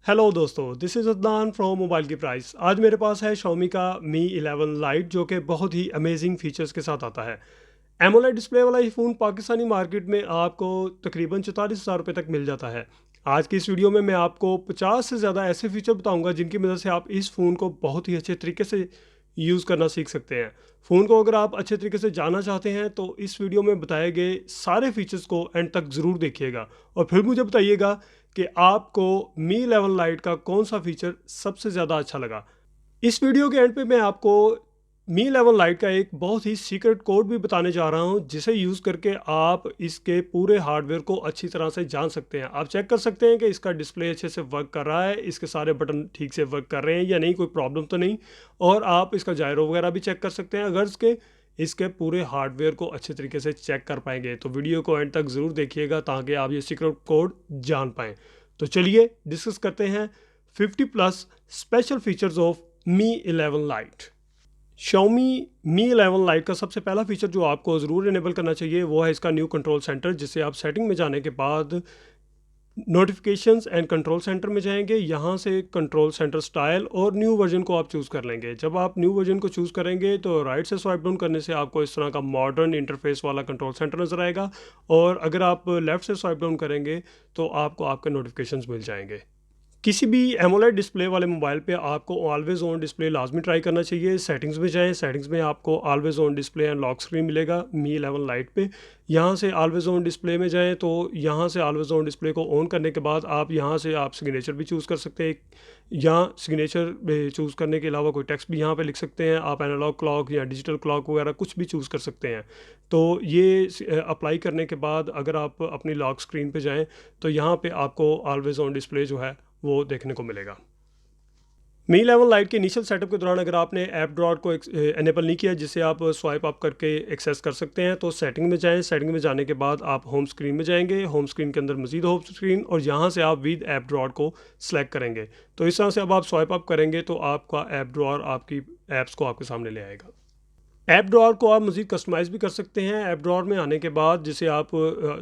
Hello दोस्तों, this is Adnan from mobile की price. आज मेरे पास है Xiaomi का Mi 11 लाइट जो कि बहुत ही अमेजिंग फीचर्स के साथ आता है। एमोलेड डिस्प्ले वाला ये फ़ोन पाकिस्तानी मार्केट में आपको तकरीबन 44,000 रुपये तक मिल जाता है। आज की इस वीडियो में मैं आपको 50 से ज़्यादा ऐसे फीचर बताऊंगा जिनकी मदद से आप इस फ़ोन को बहुत ही अच्छे तरीके से यूज़ करना सीख सकते हैं। फ़ोन को अगर आप अच्छे तरीके से जानना चाहते हैं तो इस वीडियो में बताए गए सारे फीचर्स को एंड तक ज़रूर देखिएगा और फिर मुझे बताइएगा कि आपको मी 11 लाइट का कौन सा फीचर सबसे ज़्यादा अच्छा लगा। इस वीडियो के एंड पे मैं आपको मी 11 लाइट का एक बहुत ही सीक्रेट कोड भी बताने जा रहा हूं जिसे यूज़ करके आप इसके पूरे हार्डवेयर को अच्छी तरह से जान सकते हैं। आप चेक कर सकते हैं कि इसका डिस्प्ले अच्छे से वर्क कर रहा है, इसके सारे बटन ठीक से वर्क कर रहे हैं या नहीं, कोई प्रॉब्लम तो नहीं। और आप इसका जायरो वगैरह भी चेक कर सकते हैं अगर इसके पूरे हार्डवेयर को अच्छे तरीके से चेक कर पाएंगे। तो वीडियो को एंड तक ज़रूर देखिएगा ताकि आप ये सीक्रेट कोड जान पाएँ। तो चलिए डिस्कस करते हैं 50 plus special features of me 11 light. Xiaomi Mi 11 light का सबसे पहला फीचर जो आपको ज़रूर इनेबल करना चाहिए वो है इसका न्यू कंट्रोल सेंटर, जिसे आप सेटिंग में जाने के बाद नोटिफिकेशंस एंड कंट्रोल सेंटर में जाएंगे। यहाँ से कंट्रोल सेंटर स्टाइल और न्यू वर्जन को आप चूज़ कर लेंगे। जब आप न्यू वर्जन को चूज़ करेंगे तो राइट से स्वाइप डाउन करने से आपको इस तरह का मॉडर्न इंटरफेस वाला कंट्रोल सेंटर नज़र आएगा और अगर आप लेफ़्ट से स्वाइप डाउन करेंगे तो आपको आपके नोटिफिकेशंस मिल जाएंगे। किसी भी एमोलेड डिस्प्ले वाले मोबाइल पे आपको ऑलवेज ऑन डिस्प्ले लाजमी ट्राई करना चाहिए। सेटिंग्स में जाएं, सेटिंग्स में आपको always on display and lock screen मिलेगा मी 11 लाइट पे। यहाँ से ऑलवेज ऑन डिस्प्ले में जाएं तो यहाँ से ऑलवेज ऑन डिस्प्ले को ऑन करने के बाद आप यहाँ से आप सिग्नेचर भी चूज़ कर सकते हैं। यहाँ सिग्नेचर चूज़ करने के अलावा कोई टेक्स्ट भी यहाँ पे लिख सकते हैं। आप एनालॉग क्लॉक या डिजिटल क्लॉक वगैरह कुछ भी चूज़ कर सकते हैं। तो ये अप्लाई करने के बाद अगर आप अपनी लॉक स्क्रीन पे जाएँ तो यहाँ पे आपको ऑलवेज ऑन डिस्प्ले जो है वो देखने को मिलेगा। मी 11 लाइट के इनिशियल सेटअप के दौरान अगर आपने ऐप ड्रॉर को एनेबल नहीं किया जिसे आप स्वाइप अप करके एक्सेस कर सकते हैं तो सेटिंग में जाएं। सेटिंग में जाने के बाद आप होम स्क्रीन में जाएंगे। होम स्क्रीन के अंदर मजीद होम स्क्रीन और यहाँ से आप विद ऐप ड्रॉर को सिलेक्ट करेंगे। तो इस तरह से अब आप स्वाइप अप करेंगे तो आपका ऐप ड्रॉर आपकी ऐप्स को आपके सामने ले आएगा। ऐप ड्रॉअर को आप मज़ीद कस्टमाइज़ भी कर सकते हैं। ऐप ड्रॉअर में आने के बाद जिसे आप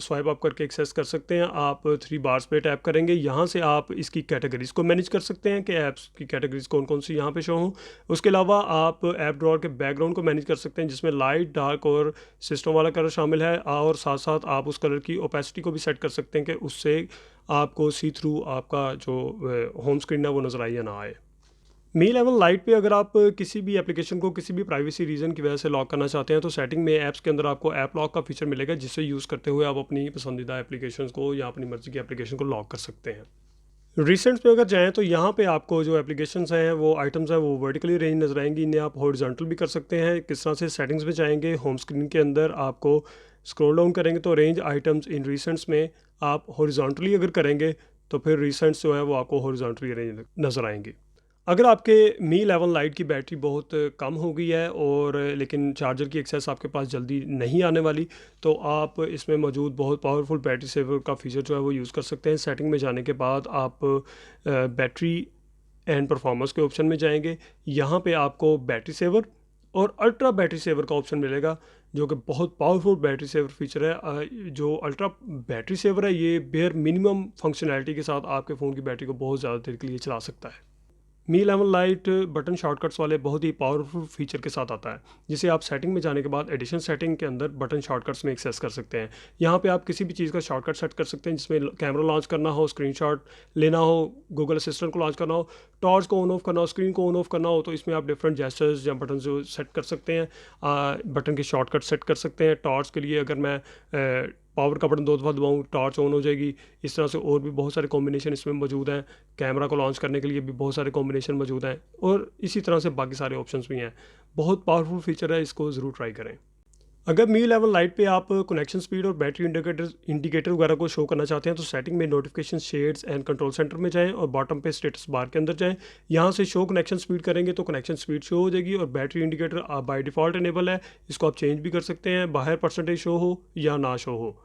स्वाइप अप करके एक्सेस कर सकते हैं। आप 3 बार्स पे टैप करेंगे। यहाँ से आप इसकी कैटेगरीज़ को मैनेज कर सकते हैं कि ऐप्स की कैटेगरीज़ कौन कौन सी यहाँ पे शो हों। उसके अलावा आप ऐप ड्रॉअर के बैकग्राउंड को मैनेज कर सकते हैं जिसमें लाइट, डार्क और सिस्टम वाला कलर शामिल है। और साथ साथ आप उस कलर की ओपेसिटी को भी सेट कर सकते हैं कि उससे आपको सी थ्रू आपका जो होम स्क्रीन है वो नज़र आए या ना आए। मी 11 लाइट पे अगर आप किसी भी एप्लीकेशन को किसी भी प्राइवेसी रीज़न की वजह से लॉक करना चाहते हैं तो सेटिंग में ऐप्स के अंदर आपको ऐप लॉक का फीचर मिलेगा जिससे यूज़ करते हुए आप अपनी पसंदीदा एप्लीकेशंस को या अपनी मर्ज़ी की एप्लीकेशन को लॉक कर सकते हैं। रिसेंट्स पे अगर जाएँ तो यहाँ पे आपको जो एप्लीकेशंस हैं वो आइटम्स हैं वो वर्टिकली रेंज नज़र आएंगी। इन्हें आप हॉरिजॉन्टल भी कर सकते हैं। किस तरह से सेटिंग्स में जाएंगे, होम स्क्रीन के अंदर आपको स्क्रॉल डाउन करेंगे तो रेंज आइटम्स इन रिसेंट्स में आप हॉरिजॉन्टली अगर करेंगे तो फिर रिसेंट्स जो है वो आपको हॉरिजॉन्टली रेंज नज़र आएंगी। अगर आपके मी 11 लाइट की बैटरी बहुत कम हो गई है और लेकिन चार्जर की एक्सेस आपके पास जल्दी नहीं आने वाली तो आप इसमें मौजूद बहुत पावरफुल बैटरी सेवर का फीचर जो है वो यूज़ कर सकते हैं। सेटिंग में जाने के बाद आप बैटरी एंड परफॉर्मेंस के ऑप्शन में जाएंगे। यहाँ पे आपको बैटरी सेवर और अल्ट्रा बैटरी सेवर का ऑप्शन मिलेगा जो कि बहुत पावरफुल बैटरी सेवर फीचर है। जो अल्ट्रा बैटरी सेवर है ये बेयर मिनिमम फंक्शनैलिटी के साथ आपके फ़ोन की बैटरी को बहुत ज़्यादा देर के लिए चला सकता है। मी 11 लाइट बटन शॉर्टकट्स वाले बहुत ही पावरफुल फीचर के साथ आता है जिसे आप सेटिंग में जाने के बाद एडिशन सेटिंग के अंदर बटन शॉर्टकट्स में एक्सेस कर सकते हैं। यहाँ पे आप किसी भी चीज़ का शॉर्टकट सेट कर सकते हैं जिसमें कैमरा लॉन्च करना हो, स्क्रीनशॉट लेना हो, गूगल असिस्टेंट को लॉन्च करना हो, टॉर्च को ऑन ऑफ करना हो, स्क्रीन को ऑन ऑफ करना हो तो इसमें आप डिफरेंट जेस्चर्स या बटन जो सेट कर सकते हैं। बटन के शॉर्टकट सेट कर सकते हैं। टॉर्च के लिए अगर मैं पावर का बटन 2 दफ़ा दबाऊँ टॉर्च ऑन हो जाएगी। इस तरह से और भी बहुत सारे कॉम्बिनेशन इसमें मौजूद हैं। कैमरा को लॉन्च करने के लिए भी बहुत सारे कॉम्बिनेशन मौजूद हैं और इसी तरह से बाकी सारे ऑप्शंस भी हैं। बहुत पावरफुल फीचर है, इसको ज़रूर ट्राई करें। अगर मी 11 लाइट पे आप कनेक्शन स्पीड और बैटरी इंडिकेटर वगैरह को शो करना चाहते हैं तो सेटिंग में notification shades and control centre में जाएं और बॉटम पे स्टेटस बार के अंदर जाएं। यहाँ से शो कनेक्शन स्पीड करेंगे तो कनेक्शन स्पीड शो हो जाएगी और battery indicator by default enable है, इसको आप चेंज भी कर सकते हैं बाहर परसेंटेज शो हो या ना शो हो।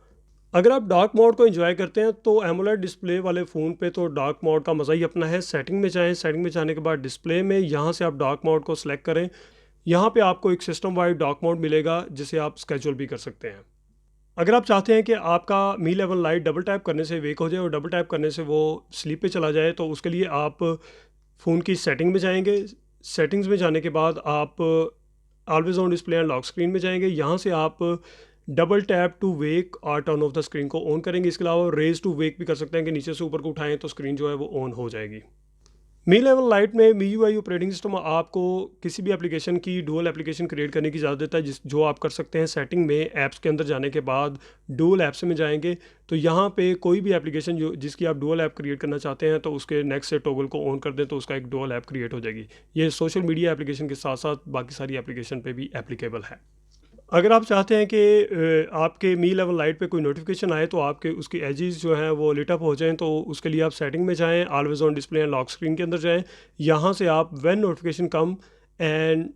अगर आप डार्क मोड को एंजॉय करते हैं तो एमोलेड डिस्प्ले वाले फ़ोन पे तो डार्क मोड का मज़ा ही अपना है। सेटिंग में जाएं, सेटिंग में जाने के बाद डिस्प्ले में यहाँ से आप डार्क मोड को सिलेक्ट करें। यहाँ पे आपको एक सिस्टम वाइड डार्क मोड मिलेगा जिसे आप स्केजुअल भी कर सकते हैं। अगर आप चाहते हैं कि आपका मी लेवल लाइट डबल टैप करने से वेक हो जाए और डबल टैप करने से वो स्लीप पे चला जाए, तो उसके लिए आप फ़ोन की सेटिंग में जाएंगे। सेटिंग्स में जाने के बाद आप always on display and lock screen में जाएंगे। यहाँ से आप डबल टैप टू वेक और टर्न ऑफ द स्क्रीन को ऑन करेंगे। इसके अलावा रेज टू वेक भी कर सकते हैं कि नीचे से ऊपर को उठाएं तो स्क्रीन जो है वो ऑन हो जाएगी। मी लेवल लाइट में मी यूआई ऑपरेटिंग सिस्टम आपको किसी भी एप्लीकेशन की डुअल एप्लीकेशन क्रिएट करने की इजाज़त देता है, जिस जो आप कर सकते हैं सेटिंग में। ऐप्स के अंदर जाने के बाद डुअल ऐप्स में जाएंगे, तो यहाँ पे कोई भी एप्लीकेशन जो जिसकी आप डुअल ऐप क्रिएट करना चाहते हैं, तो उसके नेक्स्ट से टॉगल को ऑन कर दें तो उसका एक डुअल ऐप क्रिएट हो जाएगी। ये सोशल मीडिया एप्लीकेशन के साथ साथ बाकी सारी एप्लीकेशन पे भी एप्लीकेबल है। अगर आप चाहते हैं कि आपके मी लेवल लाइट पे कोई नोटिफिकेशन आए तो आपके उसकी एजेस जो हैं वो लिट अप हो जाएं, तो उसके लिए आप सेटिंग में जाएं, always on display and lock screen के अंदर जाएं। यहाँ से आप when notification come and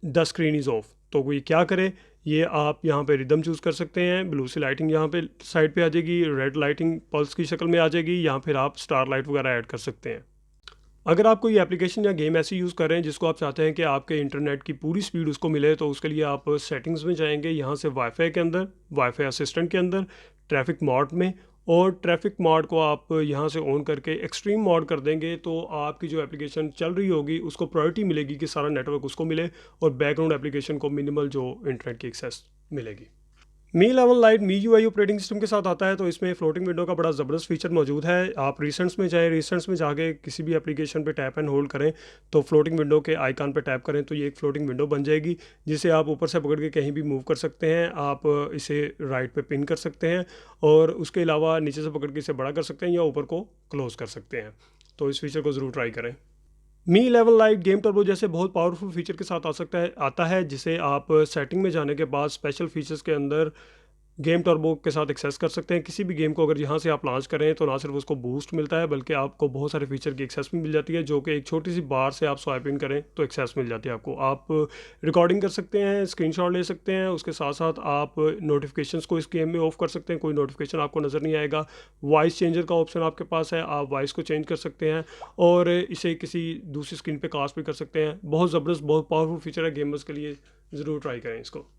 the screen is of, तो कोई क्या करे, ये आप यहाँ पे रिदम चूज़ कर सकते हैं। ब्लू सी लाइटिंग यहाँ पे साइड पे आ जाएगी, रेड लाइटिंग पल्स की शक्ल में आ जाएगी, यहाँ फिर आप स्टार लाइट वगैरह ऐड कर सकते हैं। अगर आप कोई एप्लीकेशन या गेम ऐसी यूज़ कर रहे हैं जिसको आप चाहते हैं कि आपके इंटरनेट की पूरी स्पीड उसको मिले, तो उसके लिए आप सेटिंग्स में जाएंगे। यहाँ से वाईफाई के अंदर, वाईफाई असिस्टेंट के अंदर, ट्रैफिक मॉड में, और ट्रैफिक मॉड को आप यहाँ से ऑन करके एक्सट्रीम मॉड कर देंगे, तो आपकी जो एप्लीकेशन चल रही होगी उसको प्रायोरिटी मिलेगी कि सारा नेटवर्क उसको मिले और बैकग्राउंड एप्लीकेशन को मिनिमल जो इंटरनेट की एक्सेस मिलेगी। मी लेवल लाइट मी यूआई ऑपरेटिंग सिस्टम के साथ आता है, तो इसमें फ्लोटिंग विंडो का बड़ा ज़बरदस्त फीचर मौजूद है। आप रिसेंट्स में जाएँ, रिसेंट्स में जाके किसी भी एप्लीकेशन पे टैप एंड होल्ड करें, तो फ्लोटिंग विंडो के आइकन पे टैप करें तो ये एक फ्लोटिंग विंडो बन जाएगी, जिसे आप ऊपर से पकड़ के कहीं भी मूव कर सकते हैं। आप इसे राइट पे पिन कर सकते हैं और उसके अलावा नीचे से पकड़ के इसे बड़ा कर सकते हैं या ऊपर को क्लोज़ कर सकते हैं। तो इस फीचर को ज़रूर ट्राई करें। मी लेवल लाइट गेम टर्बो जैसे बहुत पावरफुल फीचर के साथ आता है, जिसे आप सेटिंग में जाने के बाद स्पेशल फीचर्स के अंदर गेम टर्बो के साथ एक्सेस कर सकते हैं। किसी भी गेम को अगर यहाँ से आप लॉन्च करें तो ना सिर्फ उसको बूस्ट मिलता है, बल्कि आपको बहुत सारे फीचर की एक्सेस भी मिल जाती है, जो कि एक छोटी सी बार से आप स्वाइप इन करें तो एक्सेस मिल जाती है आपको। आप रिकॉर्डिंग कर सकते हैं, स्क्रीनशॉट ले सकते हैं, उसके साथ साथ आप नोटिफिकेशंस को इस गेम में ऑफ कर सकते हैं, कोई नोटिफिकेशन आपको नज़र नहीं आएगा। वॉइस चेंजर का ऑप्शन आपके पास है, आप वॉइस को चेंज कर सकते हैं और इसे किसी दूसरी स्क्रीन पर कास्ट भी कर सकते हैं। बहुत ज़बरदस्त, बहुत पावरफुल फीचर है गेमर्स के लिए, ज़रूर ट्राई करें इसको।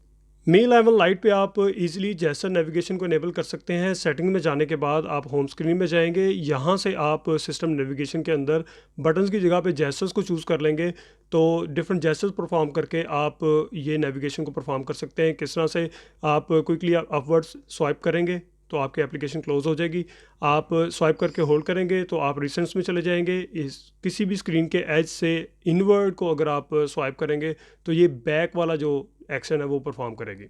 मी लेवल लाइट पे आप इजीली जेस्चर नेविगेशन को इनेबल कर सकते हैं। सेटिंग में जाने के बाद आप होम स्क्रीन में जाएंगे, यहाँ से आप सिस्टम नेविगेशन के अंदर बटन्स की जगह पे जेस्चर्स को चूज़ कर लेंगे, तो डिफरेंट जेस्चर्स परफॉर्म करके आप ये नेविगेशन को परफॉर्म कर सकते हैं। किस तरह से आप क्विकली अपवर्ड्स स्वाइप करेंगे तो आपकी एप्लीकेशन क्लोज हो जाएगी। आप स्वाइप करके होल्ड करेंगे तो आप रिसेंट्स में चले जाएंगे। इस किसी भी स्क्रीन के एज से इनवर्ड को अगर आप स्वाइप करेंगे तो ये बैक वाला जो एक्शन है वो परफॉर्म करेगी।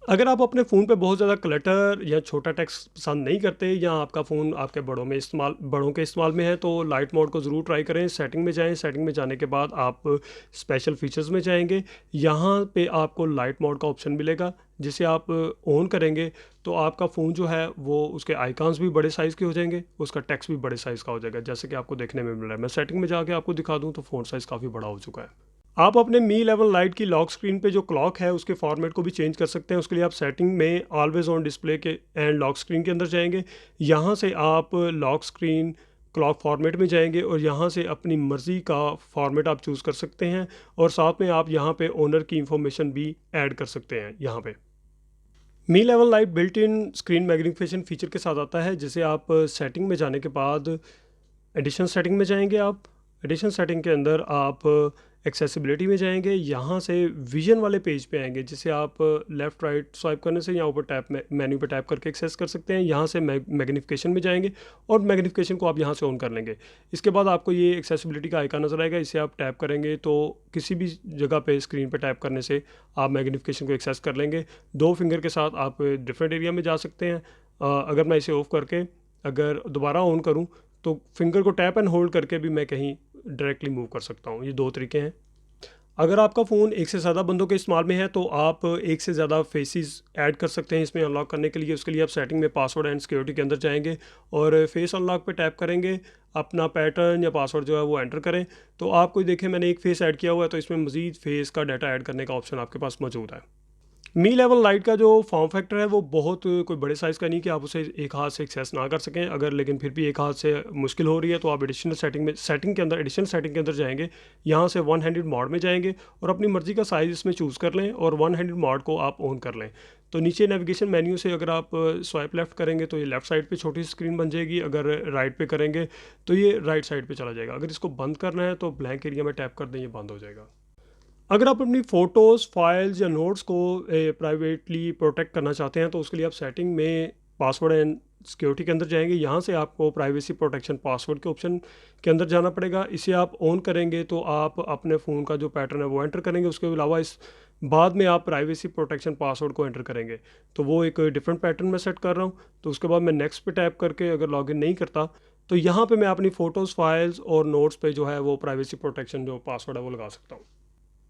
अगर आप अपने फ़ोन पे बहुत ज़्यादा क्लटर या छोटा टेक्स्ट पसंद नहीं करते, या आपका फ़ोन आपके बड़ों के इस्तेमाल में है, तो लाइट मोड को ज़रूर ट्राई करें। सेटिंग में जाएं, सेटिंग में जाने के बाद आप स्पेशल फीचर्स में जाएंगे। यहाँ पे आपको लाइट मोड का ऑप्शन मिलेगा, जिसे आप ऑन करेंगे तो आपका फ़ोन जो है वो उसके आइकॉन्स भी बड़े साइज़ के हो जाएंगे, उसका टेक्स्ट भी बड़े साइज़ का हो जाएगा, जैसे कि आपको देखने में मिल रहा है। मैं सेटिंग में जाके आपको दिखा दूँ तो फ़ोन साइज़ काफ़ी बड़ा हो चुका है। आप अपने मी लेवल लाइट की लॉक स्क्रीन पे जो क्लॉक है उसके फॉर्मेट को भी चेंज कर सकते हैं। उसके लिए आप सेटिंग में ऑलवेज ऑन डिस्प्ले के एंड लॉक स्क्रीन के अंदर जाएंगे। यहाँ से आप लॉक स्क्रीन क्लॉक फॉर्मेट में जाएंगे और यहाँ से अपनी मर्ज़ी का फॉर्मेट आप चूज़ कर सकते हैं, और साथ में आप यहाँ पे ओनर की इंफॉर्मेशन भी ऐड कर सकते हैं। यहाँ पे मी level light built in screen magnification feature के साथ आता है, जिसे आप सेटिंग में जाने के बाद एडिशन सेटिंग में जाएंगे। आप एडिशन सेटिंग के अंदर आप एक्सेसिबिलिटी में जाएंगे, यहाँ से विजन वाले पेज पे आएंगे, जिसे आप लेफ़्ट राइट स्वाइप करने से या ऊपर टैप मेन्यू पे टैप करके एक्सेस कर सकते हैं। यहाँ से मैग्नीफिकेशन में जाएंगे और मैग्नीफिकेशन को आप यहाँ से ऑन कर लेंगे। इसके बाद आपको ये एक्सेसिबिलिटी का आइकन नज़र आएगा, इसे आप टैप करेंगे तो किसी भी जगह पे स्क्रीन पे टैप करने से आप मैग्नीफिकेशन को एक्सेस कर लेंगे। 2 फिंगर के साथ आप डिफरेंट एरिया में जा सकते हैं। अगर मैं इसे ऑफ करके अगर दोबारा ऑन करूँ तो फिंगर को टैप एंड होल्ड करके भी मैं कहीं डायरेक्टली मूव कर सकता हूँ। ये 2 तरीके हैं। अगर आपका फ़ोन एक से ज़्यादा बंदों के इस्तेमाल में है तो आप एक से ज़्यादा फेसेस ऐड कर सकते हैं इसमें अनलॉक करने के लिए। उसके लिए आप सेटिंग में पासवर्ड एंड सिक्योरिटी के अंदर जाएंगे और फेस अनलॉक पे टैप करेंगे, अपना पैटर्न या पासवर्ड जो है वो एंटर करें, तो आपको देखें मैंने एक फेस ऐड किया हुआ है, तो इसमें मज़ीद फेस का डाटा ऐड करने का ऑप्शन आपके पास मौजूद है। मी लेवल लाइट का जो फॉर्म फैक्टर है वो बहुत कोई बड़े साइज़ का नहीं कि आप उसे एक हाथ से एक्सेस ना कर सकें। अगर लेकिन फिर भी एक हाथ से मुश्किल हो रही है तो आप एडिशनल सेटिंग के अंदर एडिशनल सेटिंग के अंदर जाएंगे। यहाँ से वन हैंडेड मोड में जाएंगे और अपनी मर्ज़ी का साइज़ इसमें चूज़ कर लें और वन हैंडेड मोड को आप ऑन कर लें। तो नीचे नेविगेशन मेन्यू से अगर आप स्वाइप लेफ़्ट करेंगे तो ये लेफ़्ट साइड पे छोटी सी स्क्रीन बन जाएगी, अगर राइट पे करेंगे तो ये राइट साइड पे चला जाएगा। अगर इसको बंद करना है तो ब्लैंक एरिया में टैप कर दें, ये बंद हो जाएगा। अगर आप अपनी फ़ोटोज़, फाइल्स या नोट्स को प्राइवेटली प्रोटेक्ट करना चाहते हैं तो उसके लिए आप सेटिंग में पासवर्ड एंड सिक्योरिटी के अंदर जाएंगे। यहाँ से आपको प्राइवेसी प्रोटेक्शन पासवर्ड के ऑप्शन के अंदर जाना पड़ेगा। इसे आप ऑन करेंगे तो आप अपने फ़ोन का जो पैटर्न है वो एंटर करेंगे। उसके अलावा इस बाद में आप प्राइवेसी प्रोटेक्शन पासवर्ड को एंटर करेंगे तो वो एक डिफरेंट पैटर्न में सेट कर रहा हूँ। तो उसके बाद मैं नेक्स्ट पे टैप करके अगर लॉगिन नहीं करता तो यहाँ पे मैं अपनी फ़ोटोज़, फाइल्स और नोट्स पे जो है वो प्राइवेसी प्रोटेक्शन जो पासवर्ड है वो लगा सकता हूँ।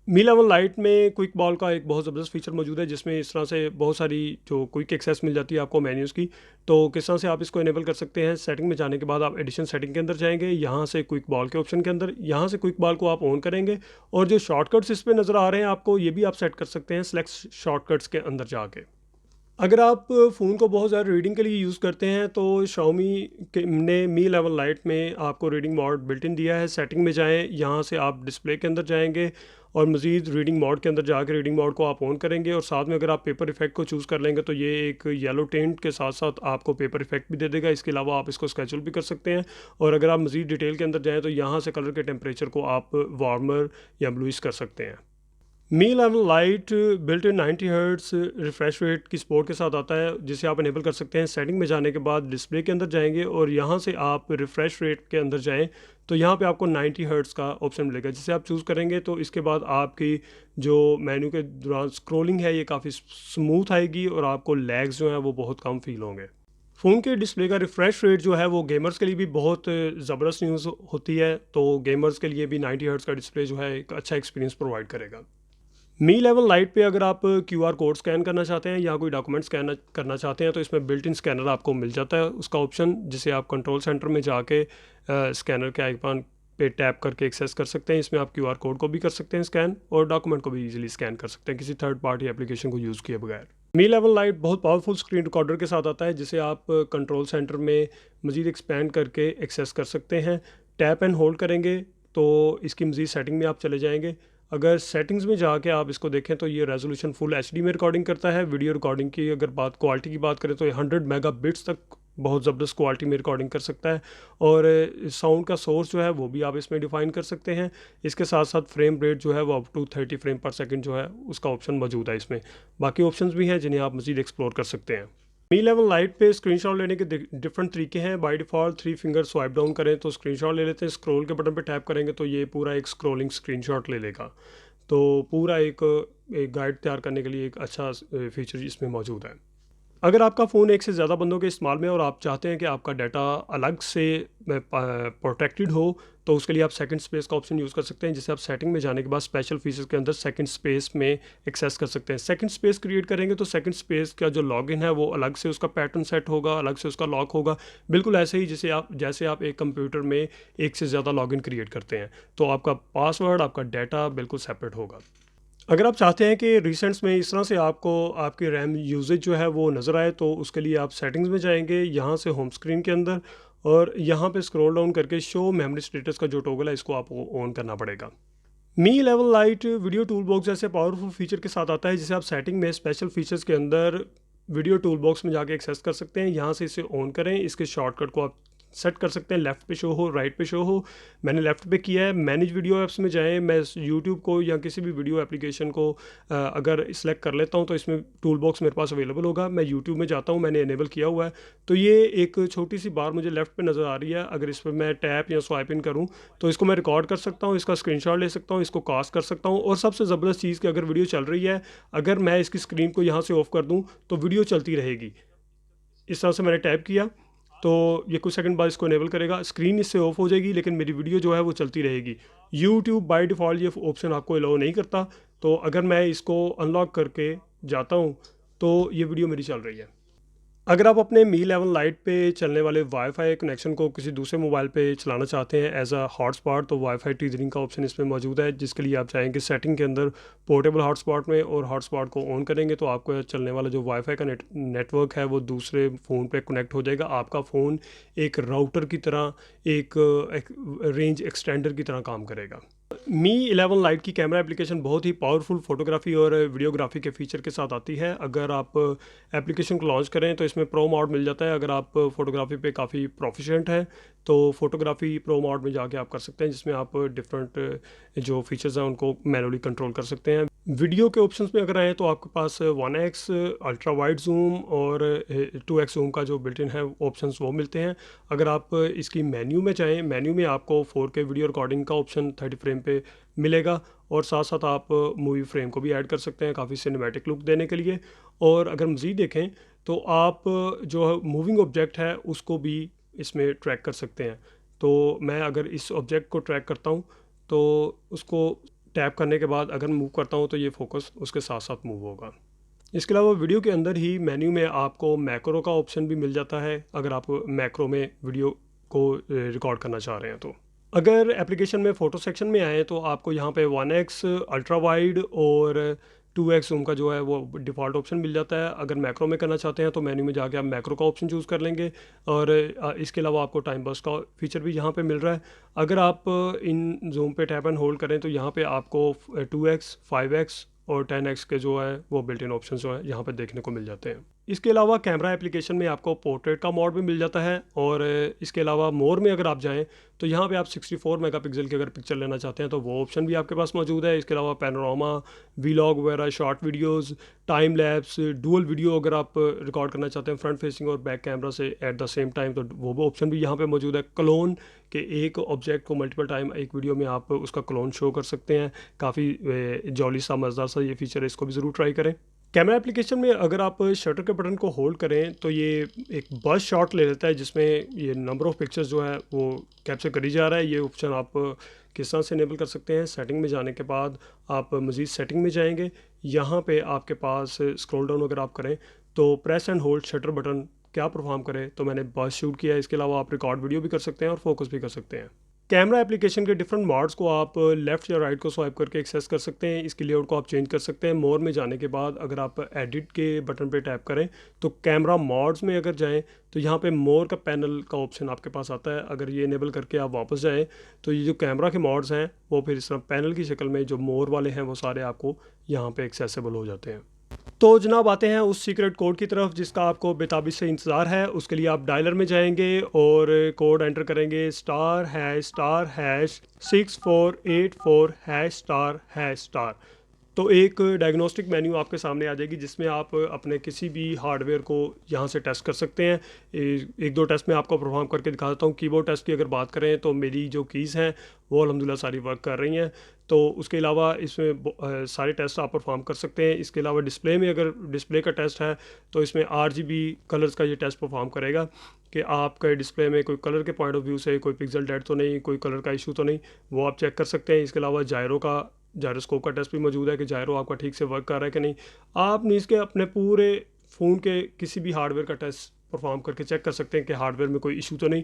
मी 11 लाइट में क्विक बॉल का एक बहुत ज़बरदस्त फीचर मौजूद है, जिसमें इस तरह से बहुत सारी जो क्विक एक्सेस मिल जाती है आपको मेन्यूज़ की। तो किस तरह से आप इसको इनेबल कर सकते हैं, सेटिंग में जाने के बाद आप एडिशन सेटिंग के अंदर जाएंगे, यहाँ से क्विक बॉल के ऑप्शन के अंदर, यहाँ से क्विक बॉल को आप ऑन करेंगे और जो शॉर्टकट्स इस पे नज़र आ रहे हैं आपको, ये भी आप सेट कर सकते हैं सेलेक्ट शॉर्टकट्स के अंदर जाके। अगर आप फ़ोन को बहुत ज़्यादा रीडिंग के लिए यूज़ करते हैं तो Xiaomi के ने मी 11 लाइट में आपको रीडिंग मोड बिल्ट इन दिया है। सेटिंग में जाएँ, यहाँ से आप डिस्प्ले के अंदर जाएँगे और मज़ीद रीडिंग मोड के अंदर जाकर रीडिंग मोड को आप ऑन करेंगे और साथ में अगर आप पेपर इफेक्ट को चूज़ कर लेंगे तो ये एक येलो टेंट के साथ साथ आपको पेपर इफेक्ट भी दे देगा। इसके अलावा आप इसको स्केचुअल भी कर सकते हैं और अगर आप मज़ीद डिटेल के अंदर जाएँ तो यहाँ से कलर के टेम्परेचर को आप वार्मर या ब्लूइश कर सकते हैं। Mi 11 light built in 90 hertz refresh rate की सपोर्ट के साथ आता है, जिसे आप इनेबल कर सकते हैं। सेटिंग में जाने के बाद डिस्प्ले के अंदर जाएंगे और यहाँ से आप रिफ्रेश रेट के अंदर जाएं तो यहाँ पे आपको 90 हर्ट्स का ऑप्शन मिलेगा, जिसे आप चूज़ करेंगे तो इसके बाद आपकी जो मेन्यू के दौरान स्क्रोलिंग है ये काफ़ी स्मूथ आएगी और आपको लैग्स जो हैं वो बहुत कम फील होंगे। फ़ोन के डिस्प्ले का रिफ़्रेश रेट जो है वो गेमर्स के लिए भी बहुत ज़बरदस्त न्यूज़ होती है, तो गेमर्स के लिए भी 90 हर्ट्स का डिस्प्ले जो है एक अच्छा एक्सपीरियंस प्रोवाइड करेगा। मी 11 लाइट पे अगर आप क्यूआर कोड स्कैन करना चाहते हैं या कोई डॉक्यूमेंट स्कैन करना चाहते हैं तो इसमें बिल्ट इन स्कैनर आपको मिल जाता है, उसका ऑप्शन, जिसे आप कंट्रोल सेंटर में जाके स्कैनर के आइकन पे टैप करके एक्सेस कर सकते हैं। इसमें आप क्यूआर कोड को भी कर सकते हैं स्कैन और डॉक्यूमेंट को भी इजीली स्कैन कर सकते हैं किसी थर्ड पार्टी एप्लीकेशन को यूज़ किए बगैर। मी 11 लाइट बहुत पावरफुल स्क्रीन रिकॉर्डर के साथ आता है, जिसे आप कंट्रोल सेंटर में मज़ीद एक्सपेंड करके एक्सेस कर सकते हैं। टैप एंड होल्ड करेंगे तो इसकी मज़ीद सेटिंग में आप चले जाएंगे। अगर सेटिंग्स में जाके आप इसको देखें तो ये रेजोल्यूशन फुल एचडी में रिकॉर्डिंग करता है। वीडियो रिकॉर्डिंग की अगर क्वालिटी की बात करें तो ये 100 मेगाबिट्स तक बहुत ज़बरदस्त क्वालिटी में रिकॉर्डिंग कर सकता है और साउंड का सोर्स जो है वो भी आप इसमें डिफ़ाइन कर सकते हैं। इसके साथ साथ फ्रेम रेट जो है वो अप टू 30 फ्रेम पर सेकंड जो है उसका ऑप्शन मौजूद है इसमें। बाकी ऑप्शंस भी हैं जिन्हें आप मज़ीद एक्सप्लोर कर सकते हैं। मी 11 लाइट पे स्क्रीनशॉट लेने के डिफरेंट तरीके हैं। By default 3 finger swipe down करें तो स्क्रीनशॉट ले लेते हैं, स्क्रॉल के बटन पे टैप करेंगे तो ये पूरा एक स्क्रॉलिंग स्क्रीनशॉट ले लेगा। तो पूरा एक गाइड तैयार करने के लिए एक अच्छा फीचर इसमें मौजूद है। अगर आपका फ़ोन एक से ज़्यादा बंदों के इस्तेमाल में है और आप चाहते हैं कि आपका डाटा अलग से प्रोटेक्टेड हो तो उसके लिए आप सेकंड स्पेस का ऑप्शन यूज़ कर सकते हैं, जिसे आप सेटिंग में जाने के बाद स्पेशल फीचर्स के अंदर सेकंड स्पेस में एक्सेस कर सकते हैं। सेकंड स्पेस क्रिएट करेंगे तो सेकंड स्पेस का जो लॉगिन है वो अलग से उसका पैटर्न सेट होगा, अलग से उसका लॉक होगा, बिल्कुल ऐसे ही जैसे आप एक कंप्यूटर में एक से ज़्यादा लॉगिन क्रिएट करते हैं तो आपका पासवर्ड, आपका डाटा बिल्कुल सेपरेट होगा। अगर आप चाहते हैं कि रिसेंट्स में इस तरह से आपको आपकी रैम यूजेज जो है वो नज़र आए तो उसके लिए आप सेटिंग्स में जाएंगे, यहाँ से होम स्क्रीन के अंदर, और यहाँ पे स्क्रॉल डाउन करके शो मेमोरी स्टेटस का जो टॉगल है इसको आपको ऑन करना पड़ेगा। मी 11 लाइट वीडियो टूल बॉक्स जैसे पावरफुल फीचर के साथ आता है, जिसे आप सेटिंग में स्पेशल फीचर्स के अंदर वीडियो टूल बॉक्स में जाके एक्सेस कर सकते हैं। यहाँ से इसे ऑन करें, इसके शॉर्टकट को आप सेट कर सकते हैं, लेफ़्ट पे शो हो, राइट पे शो हो। मैंने लेफ़्ट पे किया है। मैनेज वीडियो ऐप्स में जाएं, मैं यूट्यूब को या किसी भी वीडियो एप्लीकेशन को अगर सिलेक्ट कर लेता हूं तो इसमें टूल बॉक्स मेरे पास अवेलेबल होगा। मैं यूट्यूब में जाता हूं, मैंने इनेबल किया हुआ है, तो ये एक छोटी सी बार मुझे लेफ़्ट पे नज़र आ रही है। अगर इस पर मैं टैप या स्वाइप इन करूँ तो इसको मैं रिकॉर्ड कर सकता हूँ, इसका स्क्रीनशॉट ले सकता हूँ, इसको कास्ट कर सकता हूँ। और सबसे ज़बरदस्त चीज़ कि अगर वीडियो चल रही है, अगर मैं इसकी स्क्रीन को यहाँ से ऑफ कर दूँ तो वीडियो चलती रहेगी। इस तरह से मैंने टैप किया तो ये कुछ सेकंड बाद इसको इनेबल करेगा, स्क्रीन इससे ऑफ हो जाएगी लेकिन मेरी वीडियो जो है वो चलती रहेगी। यूट्यूब बाय डिफ़ॉल्ट ये ऑप्शन आपको अलाउ नहीं करता, तो अगर मैं इसको अनलॉक करके जाता हूँ तो ये वीडियो मेरी चल रही है। अगर आप अपने मी 11 लाइट पे चलने वाले वाईफाई कनेक्शन को किसी दूसरे मोबाइल पे चलाना चाहते हैं एज अ हॉटस्पॉट, तो वाईफाई टीजरिंग का ऑप्शन इसमें मौजूद है, जिसके लिए आप चाहेंगे सेटिंग के अंदर पोर्टेबल हॉटस्पॉट में, और हॉटस्पॉट को ऑन करेंगे तो आपको चलने वाला जो वाईफाई का नेटवर्क है वो दूसरे फ़ोन पे कनेक्ट हो जाएगा। आपका फ़ोन एक राउटर की तरह, एक रेंज एक्सटेंडर की तरह काम करेगा। मी 11 लाइट की कैमरा एप्लीकेशन बहुत ही पावरफुल फोटोग्राफी और वीडियोग्राफी के फीचर के साथ आती है। अगर आप एप्लीकेशन को लॉन्च करें तो इसमें प्रो मोड मिल जाता है। अगर आप फोटोग्राफी पे काफ़ी प्रोफिशिएंट हैं तो फोटोग्राफी प्रो मोड में जाके आप कर सकते हैं, जिसमें आप डिफरेंट जो फीचर्स हैं उनको मैनुअली कंट्रोल कर सकते हैं। वीडियो के ऑप्शंस में अगर आए तो आपके पास 1x अल्ट्रा वाइड जूम और 2x जूम का जो बिल्ट इन है ऑप्शंस वो मिलते हैं। अगर आप इसकी मेन्यू में जाएं, मेन्यू में आपको 4K वीडियो रिकॉर्डिंग का ऑप्शन 30 फ्रेम पे मिलेगा और साथ साथ आप मूवी फ्रेम को भी ऐड कर सकते हैं काफ़ी सिनेमैटिक लुक देने के लिए। और अगर मज़ीद देखें तो आप जो मूविंग ऑब्जेक्ट है उसको भी इसमें ट्रैक कर सकते हैं। तो मैं अगर इस ऑब्जेक्ट को ट्रैक करता हूँ तो उसको टैप करने के बाद अगर मूव करता हूँ तो ये फोकस उसके साथ साथ मूव होगा। इसके अलावा वीडियो के अंदर ही मेन्यू में आपको मैक्रो का ऑप्शन भी मिल जाता है अगर आप मैक्रो में वीडियो को रिकॉर्ड करना चाह रहे हैं तो। अगर एप्लीकेशन में फ़ोटो सेक्शन में आए तो आपको यहाँ पे 1x अल्ट्रा वाइड और 2x जूम का जो है वो डिफ़ॉल्ट ऑप्शन मिल जाता है। अगर मैक्रो में करना चाहते हैं तो मेन्यू में जाके आप मैक्रो का ऑप्शन चूज़ कर लेंगे और इसके अलावा आपको टाइम बर्स्ट का फीचर भी यहाँ पे मिल रहा है। अगर आप इन जूम पे टैप एंड होल्ड करें तो यहाँ पे आपको 2x 5x और 10x के जो है वो बिल्ट इन ऑप्शन जो है यहाँ पे देखने को मिल जाते हैं। इसके अलावा कैमरा एप्लीकेशन में आपको पोर्ट्रेट का मोड भी मिल जाता है और इसके अलावा मोर में अगर आप जाएं तो यहाँ पे आप 64 मेगापिक्सल की अगर पिक्चर लेना चाहते हैं तो वो ऑप्शन भी आपके पास मौजूद है। इसके अलावा पैनोरामा, वीलॉग वगैरह, short videos, time lapse, dual video अगर आप रिकॉर्ड करना चाहते हैं फ्रंट फेसिंग और बैक कैमरा से एट द सेम टाइम तो वो ऑप्शन भी यहाँ पे मौजूद है। क्लोन के एक ऑब्जेक्ट को मल्टीपल टाइम एक वीडियो में आप उसका क्लोन शो कर सकते हैं। काफ़ी जॉली सा मज़ेदार सा ये फीचर है, इसको भी ज़रूर ट्राई करें। कैमरा एप्लीकेशन में अगर आप शटर के बटन को होल्ड करें तो ये एक बस शॉट ले लेता है जिसमें ये नंबर ऑफ़ पिक्चर्स जो है वो कैप्चर करी जा रहा है। ये ऑप्शन आप किस तरह से इनेबल कर सकते हैं, सेटिंग में जाने के बाद आप मज़ीद सेटिंग में जाएंगे। यहाँ पे आपके पास स्क्रॉल डाउन अगर आप करें तो press and hold shutter button क्या परफॉर्म करे, तो मैंने बस शूट किया है। इसके अलावा आप रिकॉर्ड वीडियो भी कर सकते हैं और फोकस भी कर सकते हैं। कैमरा एप्लीकेशन के डिफरेंट मोड्स को आप लेफ़्ट या राइट को स्वाइप करके एक्सेस कर सकते हैं। इसके लेआउट को आप चेंज कर सकते हैं। मोर में जाने के बाद अगर आप एडिट के बटन पे टैप करें तो कैमरा मोड्स में अगर जाएं तो यहाँ पे मोर का पैनल का ऑप्शन आपके पास आता है। अगर ये इनेबल करके आप वापस जाएं तो ये जो कैमरा के मोड्स हैं वो फिर इस तरह पैनल की शक्ल में जो मोर वाले हैं वो सारे आपको यहाँ पर एक्सेसिबल हो जाते हैं। तो जनाब आते हैं उस सीक्रेट कोड की तरफ जिसका आपको बेताबी से इंतज़ार है। उसके लिए आप डायलर में जाएंगे और कोड एंटर करेंगे *#6484#*#। तो एक डायग्नोस्टिक मेन्यू आपके सामने आ जाएगी जिसमें आप अपने किसी भी हार्डवेयर को यहाँ से टेस्ट कर सकते हैं। एक दो टेस्ट में आपको परफॉर्म करके दिखा देता हूँ। कीबोर्ड टेस्ट की अगर बात करें तो मेरी जो कीज़ हैं वो अल्हम्दुलिल्लाह सारी वर्क कर रही हैं। तो उसके अलावा इसमें सारे टेस्ट आप परफॉर्म कर सकते हैं। इसके अलावा डिस्प्ले में अगर डिस्प्ले का टेस्ट है तो इसमें RGB कलर्स का ये टेस्ट परफॉर्म करेगा कि आपके डिस्प्ले में कोई कलर के पॉइंट ऑफ व्यू से कोई पिक्सल डेड तो नहीं, कोई कलर का इशू तो नहीं, वो आप चेक कर सकते हैं। इसके अलावा जायरोस्कोप का टेस्ट भी मौजूद है कि जायरो आपका ठीक से वर्क कर रहा है कि नहीं। आप इसके अपने पूरे फ़ोन के किसी भी हार्डवेयर का टेस्ट परफॉर्म करके चेक कर सकते हैं कि हार्डवेयर में कोई इशू तो नहीं।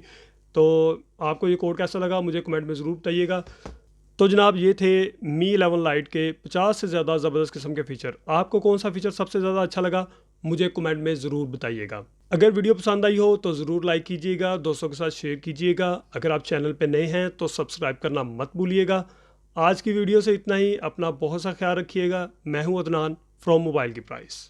तो आपको ये कोड कैसा लगा मुझे कमेंट में ज़रूर बताइएगा। तो जनाब ये थे मी 11 लाइट के 50 से ज़्यादा ज़बरदस्त किस्म के फ़ीचर। आपको कौन सा फ़ीचर सबसे ज़्यादा अच्छा लगा मुझे कमेंट में ज़रूर बताइएगा। अगर वीडियो पसंद आई हो तो ज़रूर लाइक कीजिएगा, दोस्तों के साथ शेयर कीजिएगा। अगर आप चैनल पे नए हैं तो सब्सक्राइब करना मत भूलिएगा। आज की वीडियो से इतना ही। अपना बहुत सा ख्याल रखिएगा। मैं हूँ अदनान फ्रॉम मोबाइल की प्राइस।